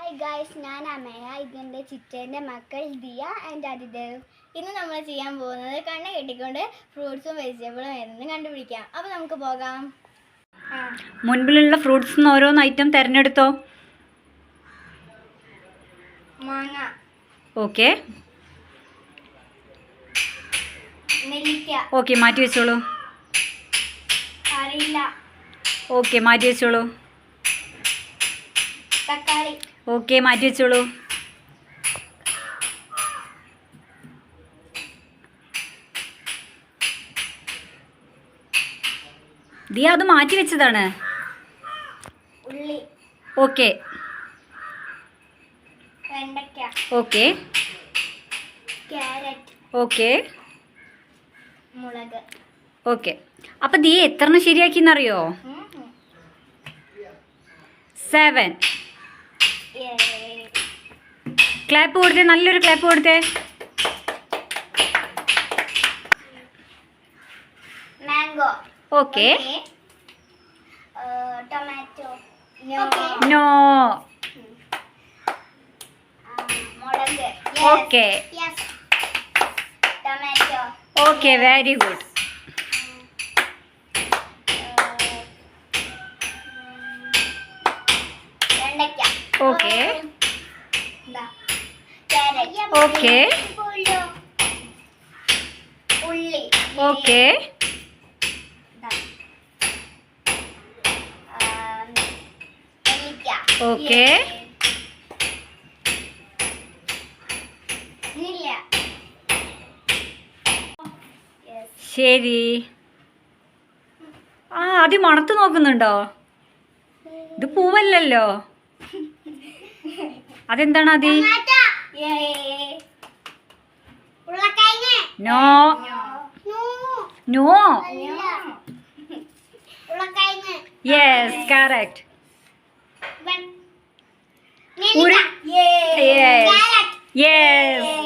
Hi guys, ഞാൻ അമയ. ഇതിൻ്റെ ചിറ്റേൻ്റെ മക്കൾ ദിയ ആൻഡ് അതിദേവ്. ഇന്ന് നമ്മൾ ചെയ്യാൻ പോകുന്നത് കണ്ണ് കെട്ടിക്കൊണ്ട് ഫ്രൂട്ട്സും വെജിറ്റബിളും എന്ന് കണ്ടുപിടിക്കാം. അപ്പോൾ നമുക്ക് പോകാം. മുൻപിലുള്ള ഫ്രൂട്ട്സ് ഓരോന്ന് ഐറ്റം തിരഞ്ഞെടുത്തോ. മാങ്ങ, ഓക്കെ നെല്ലിക്ക, ഓക്കെ മാറ്റി വെച്ചോളൂ. അറിയില്ല, ഓക്കെ മാറ്റി വെച്ചോളൂ. തക്കാളി, ഓക്കെ മാറ്റി വെച്ചോളൂ. ദിയ അത് മാറ്റി വെച്ചതാണ്. ഉള്ളി, ഓക്കെ വെണ്ടയ്ക്ക, ഓക്കെ ക്യാരറ്റ്, ഓക്കെ മുളക്. ഓക്കെ അപ്പം ദിയ എത്രണ്ണം ശരിയാക്കിയെന്നറിയോ? 7. ക്ലാപ്പ് കൊടുത്തേ, നല്ലൊരു ക്ലാപ്പ് കൊടുത്തേ. Mango, okay tomato, no. മുളക്, okay tomato, okay very good. വെണ്ടയ്ക്ക, ഓക്കെ ക്യാരറ്റ്, ഓക്കെ ഉള്ളി, ഓക്കെ നെല്ലിക്ക, ഓക്കെ ഇല്ല. ശരി. ആ ആദ്യം മണത്ത് നോക്കുന്നുണ്ടോ? ഇത് പൂവല്ലല്ലോ. അതെന്താണ് അതി? No no. Yes correct. Yes